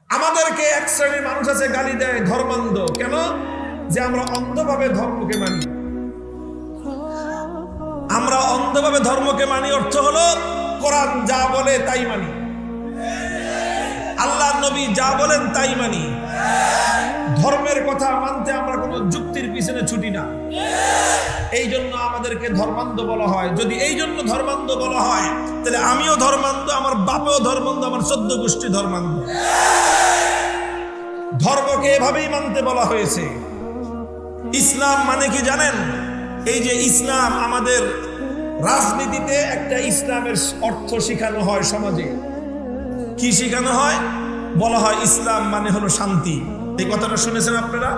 আমাদেরকে এক শ্রেণীর মানুষ আছে গালি দেয় ধর্মান্ধ। কেন? যে আমরা অন্ধভাবে ধর্মকে মানি। আমরা অন্ধভাবে ধর্মকে মানি অর্থ হলো কোরআন যা বলে তাই মানি, আল্লাহর নবী যা বলেন তাই মানি। ধর্মের কথা মানতে আমরা কোনো যুক্তির পিছনে ছুটি না। এই জন্য আমাদেরকে ধর্মান্ধ বলা হয়। যদি এই জন্য ধর্মান্ধ বলা হয় তাহলে আমিও ধর্মান্ধ, আমার বাপেও ধর্মান্ধ, আমার 14 গোষ্ঠী ধর্মান্ধ। ধর্মকে এভাবেই মানতে বলা হয়েছে। ইসলাম মানে কি জানেন? এই যে ইসলাম, আমাদের রাজনীতিতে একটা ইসলামের অর্থ শেখানো হয় সমাজে। কি শেখানো হয়? বলা হয় ইসলাম মানে হলো শান্তি। এই কথাটা শুনেছেন আপনারা?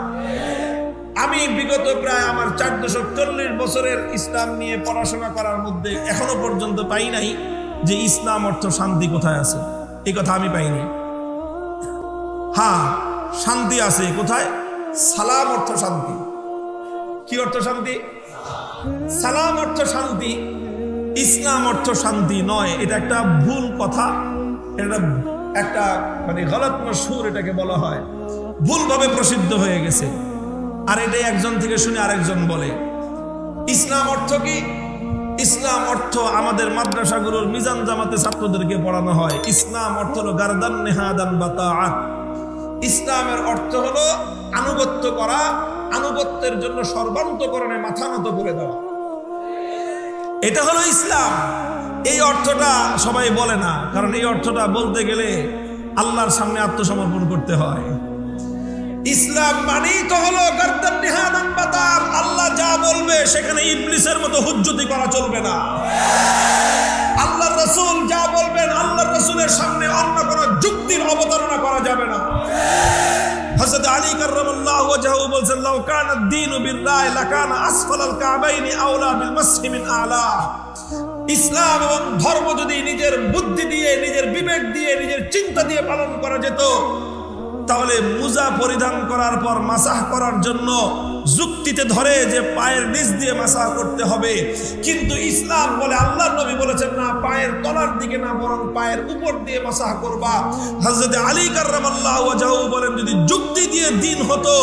আমি বিগত প্রায় আমার 440 বছরের ইসলাম নিয়ে পড়াশোনা করার মধ্যে এখনো পর্যন্ত পাই নাই যে ইসলাম অর্থ শান্তি কোথায় আছে। এই কথা আমি পাইনি। হ্যাঁ, শান্তি আছে কোথায়? সালাম অর্থ শান্তি। কি অর্থ শান্তি? সালাম অর্থ শান্তি। ইসলাম অর্থ শান্তি নয়। এটা একটা ভুল কথা, এটা একটা মানে গলত মশহুর এটাকে বলা হয়, ভুলভাবে প্রসিদ্ধ হয়ে গেছে। আর এটাই একজন থেকে শুনে আরেকজন বলে। ইসলাম অর্থ কি? ইসলাম অর্থ আমাদের মাদ্রাসাগুলোর মিজান জামাতে ছাত্রদেরকে পড়ানো হয়। ইসলাম অর্থ হলো গারদান নেহাদান বাতাআত। ইসলামের অর্থ হলো আনুগত্য করা, আনুগত্যের জন্য সর্বান্তকরণে মাথা নত করে দেওয়া। এটা হলো ইসলাম। এই অর্থটা সবাই বলে না, কারণ এই অর্থটা বলতে গেলে আল্লাহর সামনে আত্মসমর্পণ করতে হয়। ইসলাম মানেই তো হলো গারদান নিহাদান বাতার। আল্লাহ যা বলবে সেখানে ইবলিসের মতো হুজ্জতি করা চলবে না। আল্লাহর রাসূল যা বলবেন, আল্লাহর রাসূলের সামনে অন্য কোনো যুক্তির অবতারণা করা যাবে না। হযরত আলী কাররামাল্লাহু ওয়াজহু বলেন, লাউ কানা আদ-দীনু বির-রায় লাকানা আসফালাল কাবাইনি আওলা বিল মাসহি মিন আলা। ইসলাম এবং ধর্ম যদি নিজের বুদ্ধি দিয়ে, নিজের বিবেক দিয়ে, নিজের চিন্তা দিয়ে পালন করা যেত, তাহলে মুজা পরিধান করার পর মাসাহ করার জন্য যুক্তিতে ধরে যে পায়ের নিচ দিয়ে মাসাহ করতে হবে। কিন্তু ইসলাম বলে, আল্লাহর নবী বলেছেন না পায়ের তলার দিকে না, বরং পায়ের উপর দিয়ে মাসাহ করবা। হযরত আলী কাররামাল্লাহু ওয়াজহু বলেন, যদি যুক্তি দিয়ে দ্বীন হতো,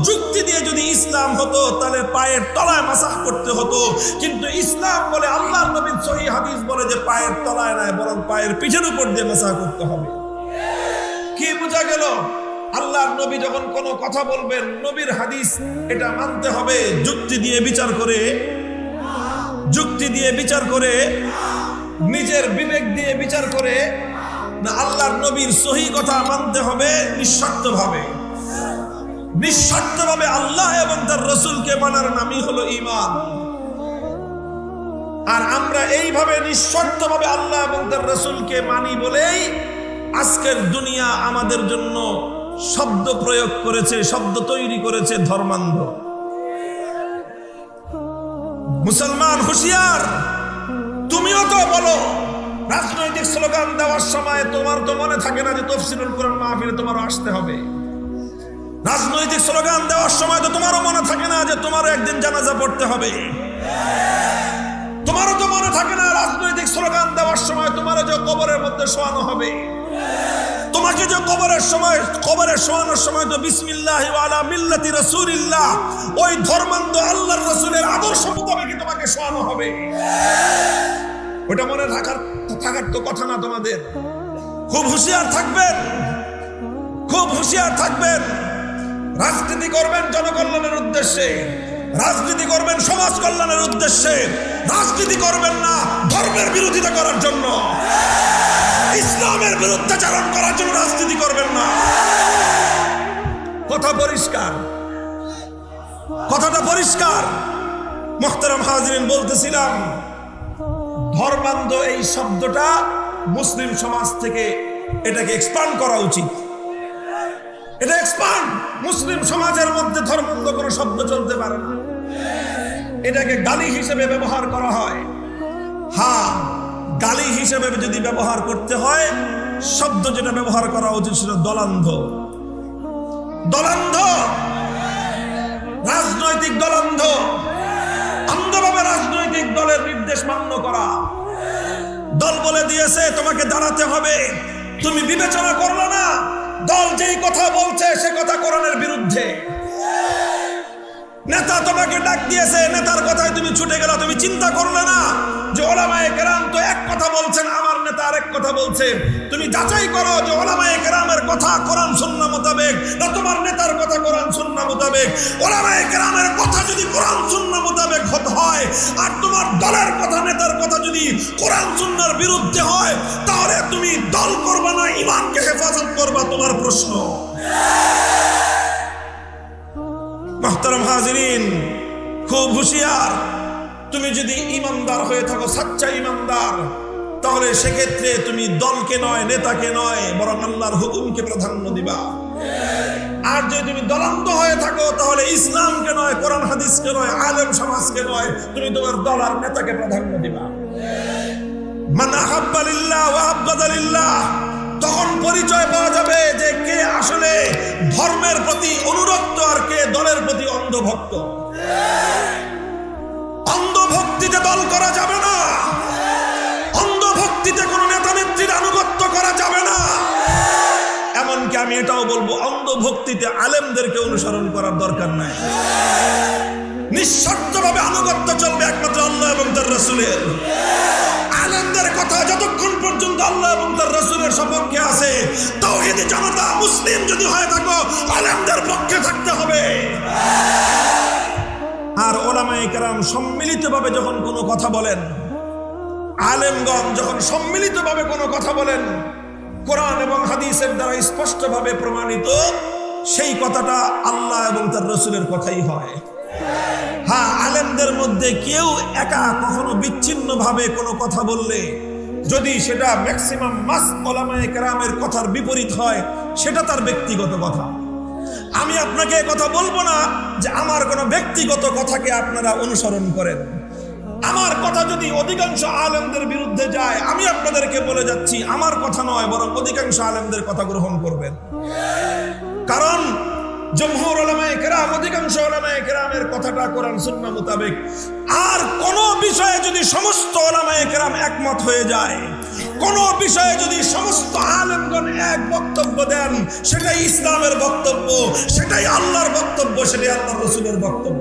যুক্তি দিয়ে যদি ইসলাম হতো, তাহলে পায়ের তলায় মাসাহ করতে হতো। কিন্তু ইসলাম বলে, আল্লাহর নবীর সহিহ হাদিস বলে যে পায়ের তলায় নয়, বরং পায়ের পিঠের উপর দিয়ে মাসাহ করতে হবে। কি বোঝা গেল? আল্লাহর নবী যখন কোনো কথা বলবেন, নবীর হাদিস এটা মানতে হবে যুক্তি দিয়ে বিচার করে, যুক্তি দিয়ে বিচার করে, নিজের বিবেক দিয়ে বিচার করে না। আল্লাহর নবীর সহিহ কথা মানতে হবে নিঃশর্তভাবে। নিঃশর্তভাবে আল্লাহ এবং তার রাসূলকে মানার নামই হলো ঈমান। আর আমরা এইভাবে নিঃশর্তভাবে আল্লাহ এবং তার রাসূলকে মানি বলেই আজকের দুনিয়া আমাদের জন্য শব্দ প্রয়োগ করেছে, শব্দ তৈরি করেছে ধর্মান্ধ। মুসলমান হুঁশিয়ার, তুমিও তো বলো। রাজনৈতিক স্লোগান দেওয়ার সময় তোমার তো মনে থাকে না যে তাফসীরুল কোরআন মাহফিলে তোমারও আসতে হবে। রাজনৈতিক স্লোগান দেওয়ার সময় তো তোমারও মনে থাকে না যে তোমারও একদিন জানাজা পড়তে হবে। তোমারও তো মনে থাকে না রাজনৈতিক স্লোগান দেওয়ার সময় তোমারও যে কবরের মধ্যে শোয়ানো হবে। তোমাকে যে কবরে শোয়ানোর সময় তো বিসমিল্লাহি ওয়া আলা মিল্লাতি রাসূলিল্লাহ, ওই ধর্মান্ধ আল্লাহর রাসূলের আদর্শ মোতাবেক তোমাকে শোয়ানো হবে। ওটা মনে থাকার তো কথা না তোমাদের। খুব হুঁশিয়ার থাকবেন, খুব হুঁশিয়ার থাকবেন। রাজনীতি করবেন জনকল্যাণের উদ্দেশ্যে, রাজনীতি করবেন সমাজ কল্যাণের উদ্দেশ্যে, রাজনীতি করবেন না ধর্মের বিরোধিতা করার জন্য, ইসলামের বিরুদ্ধাচরণ করার জন্য রাজনীতি করবেন না। কথা পরিষ্কার, কথাটা পরিষ্কার। মুহতারাম হাজিরিন, বলতেছিলাম ধর্মান্ধ এই শব্দটা মুসলিম সমাজ থেকে এটাকে এক্সপান্ড করা উচিত। এটা এক্সপান্ড, মুসলিম সমাজের মধ্যে ধর্মান্ধ কোনো শব্দ চলতে পারে না। এটাকে গালি হিসেবে ব্যবহার করা হয়। হ্যাঁ, গালি হিসেবে যদি ব্যবহার করতে হয়, শব্দ যেটা ব্যবহার করা উচিত সেটা দলান্ধ। দলান্ধ, রাজনৈতিক দলান্ধ, অন্ধভাবে রাজনৈতিক দলের নির্দেশ মান্য করা। দল বলে দিয়েছে তোমাকে দাঁড়াতে হবে, তুমি বিবেচনা করলে না, দল যেই কথা বলছে সে কথা কোরআনের বিরুদ্ধে। নেতা তোমাকে ডাক দিয়েছে, নেতার কথায় তুমি ছুটে গেলা, তুমি চিন্তা করলে না যে ওলামায়ে কেরাম তো এক কথা বলছেন, আমার নেতা আরেক কথা বলছে। তুমি যাচাই করো যে ওলামায়ে কেরামের কথা কোরআন সুন্নাহ মোতাবেক না তোমার নেতার কথা কোরআন সুন্নাহ মোতাবেক। ওলামায়ে কেরামের কথা যদি কোরআন সুন্নাহ মোতাবেক হয় আর তোমার দলের কথা নেতার কথা যদি কোরআন সুন্নাহর বিরুদ্ধে হয়, তাহলে তুমি দল করবা না ঈমানকে হেফাজত করবা, তোমার প্রশ্ন। মুহতারাম হাজিরিন, খুব হুঁশিয়ার। তুমি যদি ইমানদার হয়ে থাকো, সাচ্চা ইমানদার, তাহলে সেক্ষেত্রে তুমি দলকে নয়, নেতাকে নয়, বরং আল্লাহর হুকুমকে প্রাধান্য দিবা। আর যদি তুমি দলান্ত হয়ে থাকো, তাহলে ইসলামকে নয়, কোরআন হাদিসকে নয়, আলেম সমাজকে নয়, তুমি তোমার দল আর নেতাকে প্রাধান্য দিবা। মান আহাব্বা লিল্লাহ ওয়া আবগাদা লিল্লাহ, তখন পরিচয় পাওয়া যাবে যে কে আসলে ধর্মের প্রতি অনুরক্ত আর কে দলের প্রতি অন্ধভক্ত। অন্ধভক্তিতে দল করা যাবে না, অন্ধভক্তিতে কোনো নেতা নেত্রীর আনুগত্য করা যাবে না। এমনকি আমি এটাও বলবো, অন্ধভক্তিতে আলেমদেরকে অনুসরণ করার দরকার নাই। নিঃশর্তভাবে আনুগত্য চলবে একমাত্র আল্লাহ এবং তার রাসূলের। আলেমদের কথা যতক্ষণ পর্যন্ত আল্লাহ এবং তার রাসূলের সপক্ষে আছে, তাওহীদি জনতা মুসলিম যদি হয়ে থাকো, আলেমদের পক্ষে থাকতে হবে। আর ওলামায়ে কেরাম সম্মিলিতভাবে যখন কোনো কথা বলেন, আলেমগণ যখন সম্মিলিতভাবে কোনো কথা বলেন, কোরআন এবং হাদিসের দ্বারা স্পষ্টভাবে প্রমাণিত, সেই কথাটা আল্লাহ এবং তার রাসূলের কথাই হয়। হ্যাঁ, আলেমদের মধ্যে কেউ একা কখনো বিচ্ছিন্নভাবে কোনো কথা বললে, যদি সেটা ম্যাক্সিমাম মাস ওলামায়ে কেরামের কথার বিপরীত হয়, সেটা তার ব্যক্তিগত কথা। আমি আপনাকে কথা বলবো না যে আমার কোনো ব্যক্তিগত কথাকে আপনারা অনুসরণ করেন। আমার কথা যদি অধিকাংশ আলেমদের বিরুদ্ধে যায়, আমি আপনাদেরকে বলে যাচ্ছি আমার কথা নয়, বরং অধিকাংশ আলেমদের কথা গ্রহণ করবেন। কারণ জমহুর উলামায়ে কেরাম, অধিকাংশ উলামায়ে কেরামের কথাটা কোরআন সুন্নাহ মোতাবেক। আর কোন বিষয়ে যদি সমস্ত উলামায়ে কেরাম একমত হয়ে যায়, কোন বিষয়ে যদি সমস্ত আলেমগণ এক বক্তব্য দেন, সেটাই ইসলামের বক্তব্য, সেটাই আল্লাহর বক্তব্য, সেটাই আল্লাহর রাসূলের বক্তব্য।